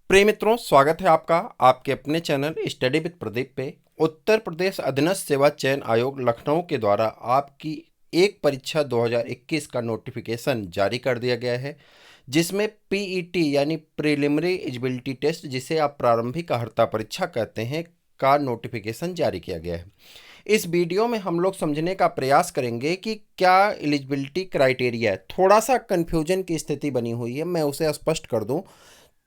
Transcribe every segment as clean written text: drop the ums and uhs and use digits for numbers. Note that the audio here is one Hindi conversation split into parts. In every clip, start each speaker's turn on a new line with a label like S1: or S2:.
S1: प्रिय मित्रों, स्वागत है आपका आपके अपने चैनल स्टडी विद प्रदीप पे। उत्तर प्रदेश अधीनस्थ सेवा चयन आयोग लखनऊ के द्वारा आपकी एक परीक्षा 2021 का नोटिफिकेशन जारी कर दिया गया है, जिसमें पीईटी यानी प्रीलिमिनरी एलिजिबिलिटी टेस्ट, जिसे आप प्रारंभिक अर्हता परीक्षा कहते हैं, का नोटिफिकेशन जारी किया गया है। इस वीडियो में हम लोग समझने का प्रयास करेंगे कि क्या एलिजिबिलिटी क्राइटेरिया है। थोड़ा सा कन्फ्यूजन की स्थिति बनी हुई है, मैं उसे स्पष्ट कर दूं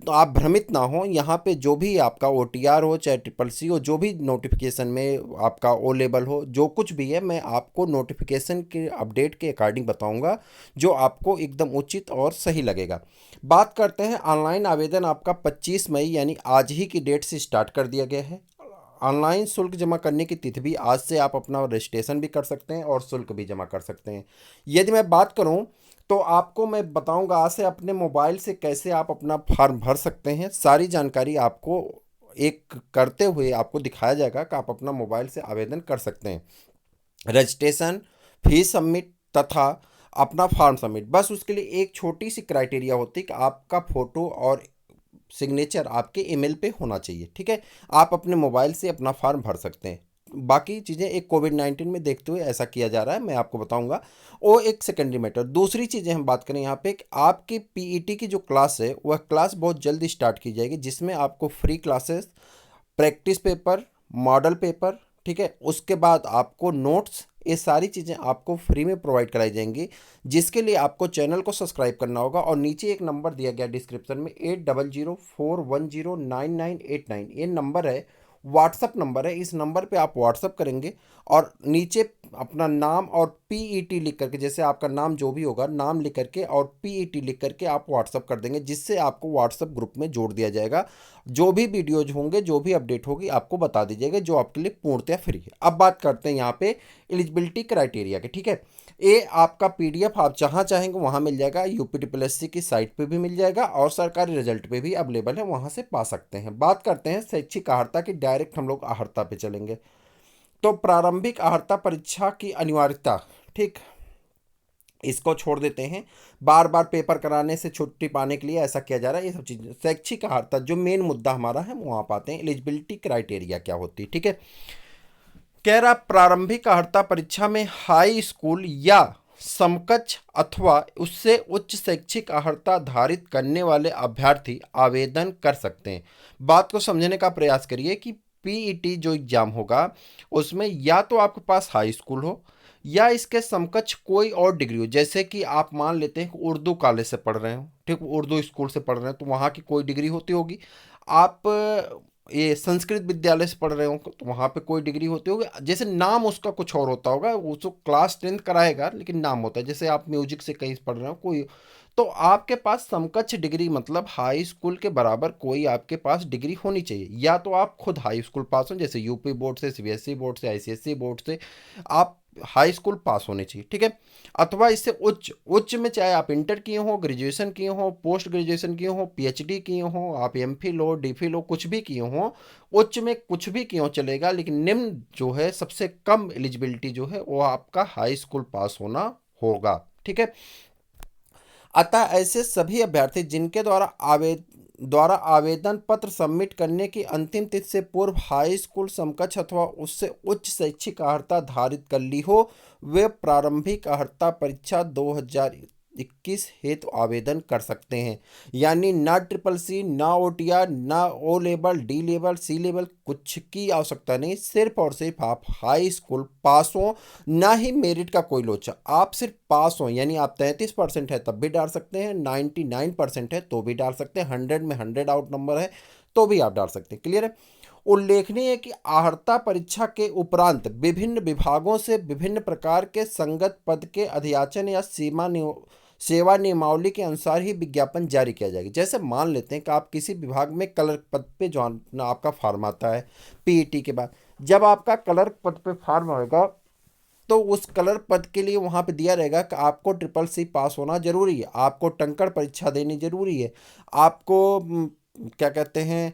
S1: तो आप भ्रमित ना हो। यहाँ पे जो भी आपका ओटीआर हो चाहे ट्रिपल सी हो, जो भी नोटिफिकेशन में आपका ओ लेवल हो, जो कुछ भी है, मैं आपको नोटिफिकेशन के अपडेट के अकॉर्डिंग बताऊंगा जो आपको एकदम उचित और सही लगेगा। बात करते हैं ऑनलाइन आवेदन आपका 25 मई यानी आज ही की डेट से स्टार्ट कर दिया गया है। ऑनलाइन शुल्क जमा करने की तिथि भी आज से आप अपना रजिस्ट्रेशन भी कर सकते हैं और शुल्क भी जमा कर सकते हैं। यदि मैं बात करूं तो आपको मैं बताऊंगा आज से अपने मोबाइल से कैसे आप अपना फॉर्म भर सकते हैं। सारी जानकारी आपको एक करते हुए आपको दिखाया जाएगा कि आप अपना मोबाइल से आवेदन कर सकते हैं। रजिस्ट्रेशन, फीस सबमिट तथा अपना फॉर्म सबमिट, बस उसके लिए एक छोटी सी क्राइटेरिया होती है कि आपका फ़ोटो और सिग्नेचर आपके ईमेल पे होना चाहिए। ठीक है, आप अपने मोबाइल से अपना फॉर्म भर सकते हैं। बाकी चीज़ें एक कोविड-19 में देखते हुए ऐसा किया जा रहा है, मैं आपको बताऊंगा, वो एक सेकेंडरी मैटर। दूसरी चीज़ें हम बात करें यहाँ पे कि आपकी पीईटी की जो क्लास है वह क्लास बहुत जल्दी स्टार्ट की जाएगी, जिसमें आपको free classes, practice paper, model paper, ठीक है, उसके बाद आपको नोट्स, ये सारी चीज़ें आपको फ्री में प्रोवाइड कराई जाएंगी, जिसके लिए आपको चैनल को सब्सक्राइब करना होगा। और नीचे एक नंबर दिया गया डिस्क्रिप्शन में 8004109989, ये नंबर है, व्हाट्सअप नंबर है। इस नंबर पे आप व्हाट्सअप करेंगे और नीचे अपना नाम और पीईटी लिख करके, जैसे आपका नाम जो भी होगा, नाम लिख करके और पीईटी लिख करके आप व्हाट्सअप कर देंगे, जिससे आपको व्हाट्सअप ग्रुप में जोड़ दिया जाएगा। जो भी वीडियोज होंगे, जो भी अपडेट होगी, आपको बता दीजिएगा, जो आपके लिए पूर्णतः फ्री है। अब बात करते हैं यहाँ पे एलिजिबिलिटी क्राइटेरिया के। ठीक है, ये आपका पीडीएफ आप जहाँ चाहेंगे वहाँ मिल जाएगा, यूपीटीपीएससी की साइट पे भी मिल जाएगा और सरकारी रिजल्ट पे भी अवेलेबल है, वहाँ से पा सकते हैं। बात करते हैं शैक्षिक अर्हता की, डायरेक्ट हम लोग अर्हता पे चलेंगे। तो प्रारंभिक अर्हता परीक्षा की अनिवार्यता, ठीक, इसको छोड़ देते हैं। बार बार पेपर कराने से छुट्टी पाने के लिए ऐसा किया जा रहा है, ये सब चीज़ें। शैक्षिक अर्हता जो मेन मुद्दा हमारा है, वहाँ पाते हैं एलिजिबिलिटी क्राइटेरिया क्या होती है। ठीक है, कह रहा प्रारंभिक अर्हता परीक्षा में हाई स्कूल या समकक्ष अथवा उससे उच्च शैक्षिक अर्हता धारित करने वाले अभ्यर्थी आवेदन कर सकते हैं। बात को समझने का प्रयास करिए कि पीईटी जो एग्जाम होगा उसमें या तो आपके पास हाई स्कूल हो या इसके समकक्ष कोई और डिग्री हो। जैसे कि आप मान लेते हैं कि उर्दू कॉलेज से पढ़ रहे हो, ठीक, उर्दू स्कूल से पढ़ रहे हैं तो वहाँ की कोई डिग्री होती होगी। आप ये संस्कृत विद्यालय से पढ़ रहे हो तो वहाँ पे कोई डिग्री होती होगी। जैसे नाम उसका कुछ और होता होगा, वो तो क्लास 10th कराएगा लेकिन नाम होता है। जैसे आप म्यूजिक से कहीं पढ़ रहे हो कोई, तो आपके पास समकक्ष डिग्री मतलब हाई स्कूल के बराबर कोई आपके पास डिग्री होनी चाहिए। या तो आप खुद हाई स्कूल पास हो, जैसे यूपी बोर्ड से, सीबीएसई बोर्ड से, आईसीएसई बोर्ड से आप हाई स्कूल पास होने चाहिए। ठीक है, अथवा इससे उच्च, उच्च में चाहे आप इंटर किए हो, ग्रेजुएशन किए हो, पोस्ट ग्रेजुएशन किए हो, पीएचडी किए हो, आप एमफिल हो, डीफिल हो, कुछ भी किए हो, उच्च में कुछ भी किए हो चलेगा, लेकिन निम्न जो है सबसे कम एलिजिबिलिटी जो है वो आपका हाई स्कूल पास होना होगा। ठीक है, अतः ऐसे सभी अभ्यर्थी जिनके द्वारा आवेदन पत्र सबमिट करने की अंतिम तिथि से पूर्व हाई स्कूल समकक्ष अथवा उससे उच्च शैक्षिक अर्हता धारित कर ली हो, वे प्रारंभिक अर्हता परीक्षा 2021 हेतु आवेदन कर सकते हैं। यानी ना ट्रिपल सी, ना ओटीआर, ना ओ लेवल, डी लेवल, सी लेवल, कुछ की आवश्यकता नहीं। सिर्फ और सिर्फ आप हाई स्कूल पास हो, ना ही मेरिट का कोई लोचा, आप सिर्फ पास हो। यानी आप 33% है तब भी डाल सकते हैं, 99% है तो भी डाल सकते हैं, 100 में 100 आउट नंबर है तो भी आप डाल सकते हैं। क्लियर है। उल्लेखनीय है कि अर्हता परीक्षा के उपरांत विभिन्न विभागों से विभिन्न प्रकार के संगत पद के अधियाचन या सेवा नियमावली के अनुसार ही विज्ञापन जारी किया जाएगा। जैसे मान लेते हैं कि आप किसी विभाग में क्लर्क पद पे जो आपका फॉर्म आता है पीईटी के बाद, जब आपका क्लर्क पद पे फॉर्म होगा तो उस क्लर्क पद के लिए वहाँ पे दिया रहेगा कि आपको ट्रिपल सी पास होना जरूरी है, आपको टंकण परीक्षा देनी जरूरी है, आपको क्या कहते हैं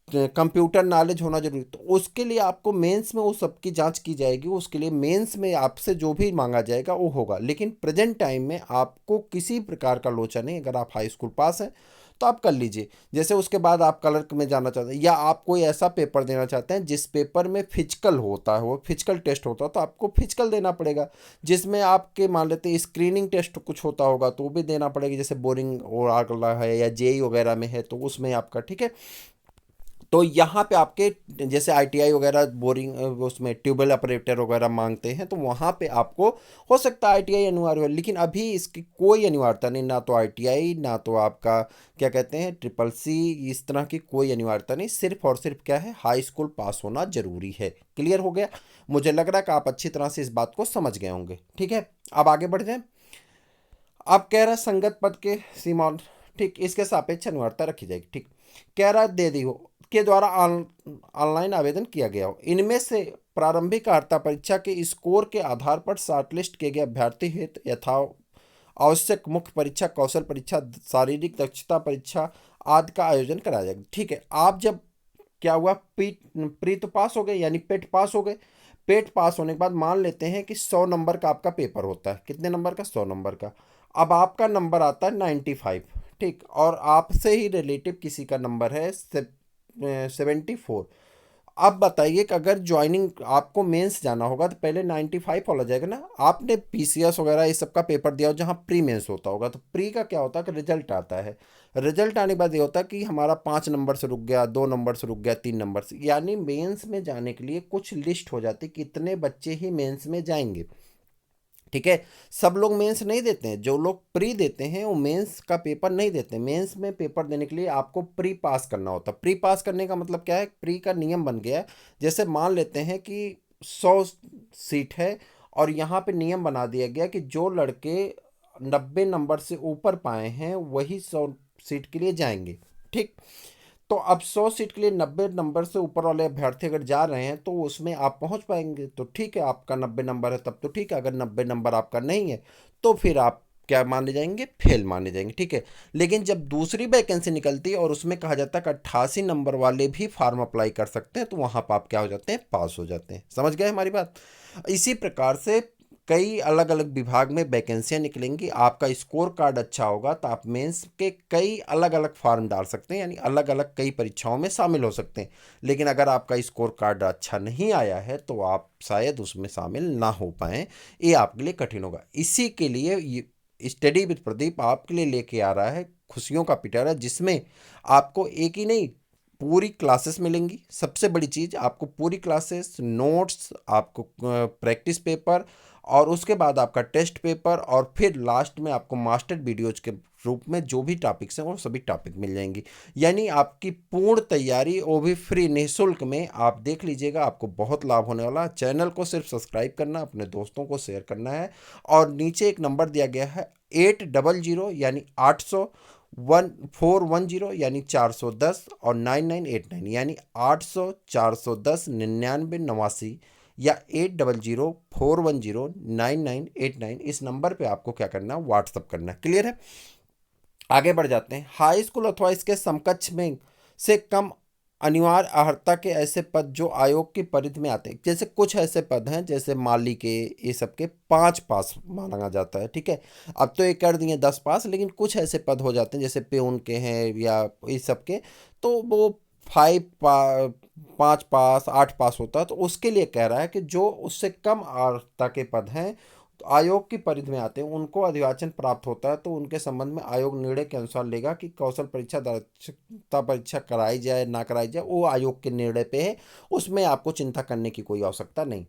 S1: कंप्यूटर नॉलेज होना जरूरी। तो उसके लिए आपको मेंस में वो सबकी जांच की जाएगी, उसके लिए मेंस में आपसे जो भी मांगा जाएगा वो होगा। लेकिन प्रेजेंट टाइम में आपको किसी प्रकार का लोचा नहीं। अगर आप हाई स्कूल पास हैं तो आप कर लीजिए। जैसे उसके बाद आप कलर में जाना चाहते हैं या आप कोई ऐसा पेपर देना चाहते हैं जिस पेपर में फिजिकल होता है, वो फिजिकल टेस्ट होता है, तो आपको फिजिकल देना पड़ेगा। जिसमें आपके मान लेते हैं स्क्रीनिंग टेस्ट कुछ होता होगा तो वो भी देना पड़ेगा, जैसे बोरिंग और अगला है या जेई वगैरह में है तो उसमें आपका, ठीक है। तो यहाँ पे आपके जैसे आईटीआई वगैरह बोरिंग उसमें ट्यूबवेल ऑपरेटर वगैरह मांगते हैं तो वहाँ पे आपको हो सकता है आईटीआई अनिवार्य हो, लेकिन अभी इसकी कोई अनिवार्यता नहीं, ना तो आईटीआई ना तो आपका क्या कहते हैं ट्रिपल सी, इस तरह की कोई अनिवार्यता नहीं। सिर्फ और सिर्फ क्या है, हाई स्कूल पास होना जरूरी है। क्लियर हो गया? मुझे लग रहा है कि आप अच्छी तरह से इस बात को समझ गए होंगे। ठीक है, अब आगे बढ़ जाए। अब कह रहा है संगत पद के सीमा, ठीक, इसके सापेक्ष अनिवार्यता रखी जाएगी। ठीक, कह रहा है दे दी हो के द्वारा ऑनलाइन आवेदन किया गया हो, इनमें से प्रारंभिक अर्हता परीक्षा के स्कोर के आधार पर शॉर्टलिस्ट किए गए अभ्यर्थी हेतु यथा आवश्यक मुख्य परीक्षा, कौशल परीक्षा, शारीरिक दक्षता परीक्षा आदि का आयोजन कराया जाएगा। ठीक है, आप जब क्या हुआ, प्री तो पास हो गए, यानी पेट पास हो गए। पेट पास होने के बाद मान लेते हैं कि 100 नंबर का आपका पेपर होता है। कितने नंबर का? 100 नंबर का। अब आपका नंबर आता है 95, ठीक, और आपसे ही रिलेटिव किसी का नंबर है 74। अब बताइए कि अगर ज्वाइनिंग आपको मेंस जाना होगा तो पहले 95 वाला जाएगा ना। आपने पीसीएस वगैरह इस सब का पेपर दिया हो जहाँ प्री मेंस होता होगा, तो प्री का क्या होता है कि रिजल्ट आता है। रिजल्ट आने के बाद ये होता है कि हमारा 5 नंबर से रुक गया, 2 नंबर से रुक गया, 3 नंबर से, यानी मेंस में जाने के लिए कुछ लिस्ट हो जाती कितने बच्चे ही मेंस में जाएंगे। ठीक है, सब लोग मेंस नहीं देते हैं, जो लोग प्री देते हैं वो मेंस का पेपर नहीं देते। मेंस में पेपर देने के लिए आपको प्री पास करना होता है। प्री पास करने का मतलब क्या है, प्री का नियम बन गया है। जैसे मान लेते हैं कि 100 सीट है और यहाँ पे नियम बना दिया गया कि जो लड़के 90 नंबर से ऊपर पाए हैं वही 100 सीट के लिए जाएंगे। ठीक, तो अब 100 सीट के लिए 90 नंबर से ऊपर वाले अभ्यर्थी अगर जा रहे हैं तो उसमें आप पहुंच पाएंगे तो ठीक है, आपका 90 नंबर है तब तो ठीक है। अगर 90 नंबर आपका नहीं है तो फिर आप क्या माने जाएंगे, फेल माने जाएंगे। ठीक है, लेकिन जब दूसरी वैकेंसी निकलती है और उसमें कहा जाता है कि 88 नंबर वाले भी फॉर्म अप्लाई कर सकते हैं, तो वहां पर आप क्या हो जाते हैं, पास हो जाते हैं। समझ गए हमारी बात? इसी प्रकार से कई अलग अलग विभाग में वैकेंसियां निकलेंगी। आपका स्कोर कार्ड अच्छा होगा तो आप मेंस के कई अलग अलग फॉर्म डाल सकते हैं, यानी अलग अलग कई परीक्षाओं में शामिल हो सकते हैं। लेकिन अगर आपका स्कोर कार्ड अच्छा नहीं आया है तो आप शायद उसमें शामिल ना हो पाएँ, ये आपके लिए कठिन होगा। इसी के लिए ये स्टडी विद प्रदीप आपके लिए लेके आ रहा है खुशियों का पिटारा, जिसमें आपको एक ही नहीं पूरी क्लासेस मिलेंगी। सबसे बड़ी चीज़, आपको पूरी क्लासेस, नोट्स, आपको प्रैक्टिस पेपर, और उसके बाद आपका टेस्ट पेपर, और फिर लास्ट में आपको मास्टर वीडियोज के रूप में जो भी टॉपिक्स हैं वो सभी टॉपिक मिल जाएंगी। यानी आपकी पूर्ण तैयारी, वो भी फ्री निःशुल्क में। आप देख लीजिएगा, आपको बहुत लाभ होने वाला है। चैनल को सिर्फ सब्सक्राइब करना, अपने दोस्तों को शेयर करना है, और नीचे एक नंबर दिया गया है 800 यानी 800 1410 यानी 410, और 9989 यानी 800 410 99 89, या 800410 9989, इस नंबर पे आपको क्या करना है, व्हाट्सअप करना है। क्लियर है? आगे बढ़ जाते हैं। हाई स्कूल अथवा इसके समकक्ष में से कम अनिवार्य अर्हता के ऐसे पद जो आयोग की परिधि में आते हैं, जैसे कुछ ऐसे पद हैं जैसे माली के, ये सब के 5 पास माना जाता है। ठीक है, अब तो ये कर दिए 10 पास, लेकिन कुछ ऐसे पद हो जाते हैं जैसे प्यून के हैं या इस सब के, तो वो 5 पास 8 पास होता है। तो उसके लिए कह रहा है कि जो उससे कम अर्हता के पद हैं तो आयोग की परिधि में आते हैं, उनको अधिवाचन प्राप्त होता है, तो उनके संबंध में आयोग निर्णय के अनुसार लेगा कि कौशल परीक्षा, दक्षता परीक्षा कराई जाए ना कराई जाए, वो आयोग के निर्णय पे है। उसमें आपको चिंता करने की कोई आवश्यकता नहीं।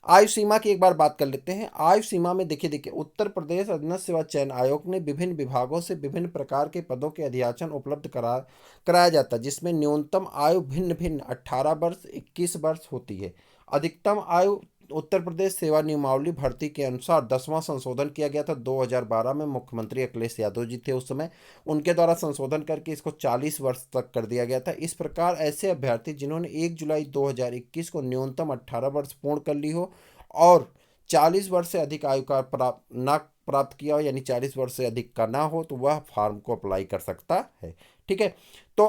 S1: आयु सीमा की एक बार बात कर लेते हैं। आयु सीमा में देखिए देखिए उत्तर प्रदेश अधीनस्थ सेवा चयन आयोग ने विभिन्न विभागों से विभिन्न प्रकार के पदों के अधियाचन उपलब्ध कराया जाता है, जिसमें न्यूनतम आयु भिन्न भिन्न 18 वर्ष 21 वर्ष होती है। अधिकतम आयु उत्तर प्रदेश सेवा नियमावली भर्ती के अनुसार 10वां संशोधन किया गया था 2012 में। मुख्यमंत्री अखिलेश यादव जी थे उस समय, उनके द्वारा संशोधन करके इसको 40 वर्ष तक कर दिया गया था। इस प्रकार ऐसे अभ्यर्थी जिन्होंने 1 जुलाई 2021 को न्यूनतम 18 वर्ष पूर्ण कर ली हो और 40 वर्ष से अधिक आयु का प्राप्त किया हो, यानी 40 वर्ष से अधिक का ना हो, तो वह फॉर्म को अप्लाई कर सकता है। ठीक है, तो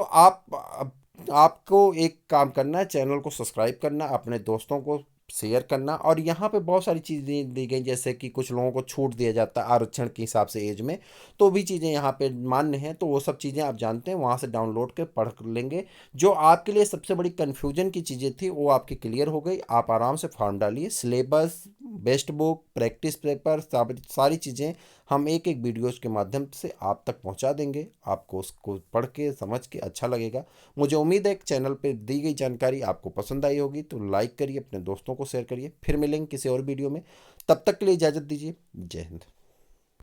S1: आपको एक काम करना है, चैनल को सब्सक्राइब करना, अपने दोस्तों को शेयर करना। और यहाँ पे बहुत सारी चीज़ें दी गई, जैसे कि कुछ लोगों को छूट दिया जाता है आरक्षण के हिसाब से एज में, तो भी चीज़ें यहाँ पे मान्य हैं। तो वो सब चीज़ें आप जानते हैं, वहाँ से डाउनलोड के पढ़ लेंगे। जो आपके लिए सबसे बड़ी कन्फ्यूजन की चीज़ें थी वो आपकी क्लियर हो गई। आप आराम से फॉर्म डालिए। Syllabus, best book, practice paper, सारी चीज़ें हम एक एक वीडियोज़ के माध्यम से आप तक पहुँचा देंगे। आपको उसको पढ़ के समझ के अच्छा लगेगा। मुझे उम्मीद है कि चैनल पे दी गई जानकारी आपको पसंद आई होगी, तो लाइक करिए, अपने दोस्तों को शेयर करिए। फिर मिलेंगे किसी और वीडियो में, तब तक के लिए इजाज़त दीजिए। जय हिंद।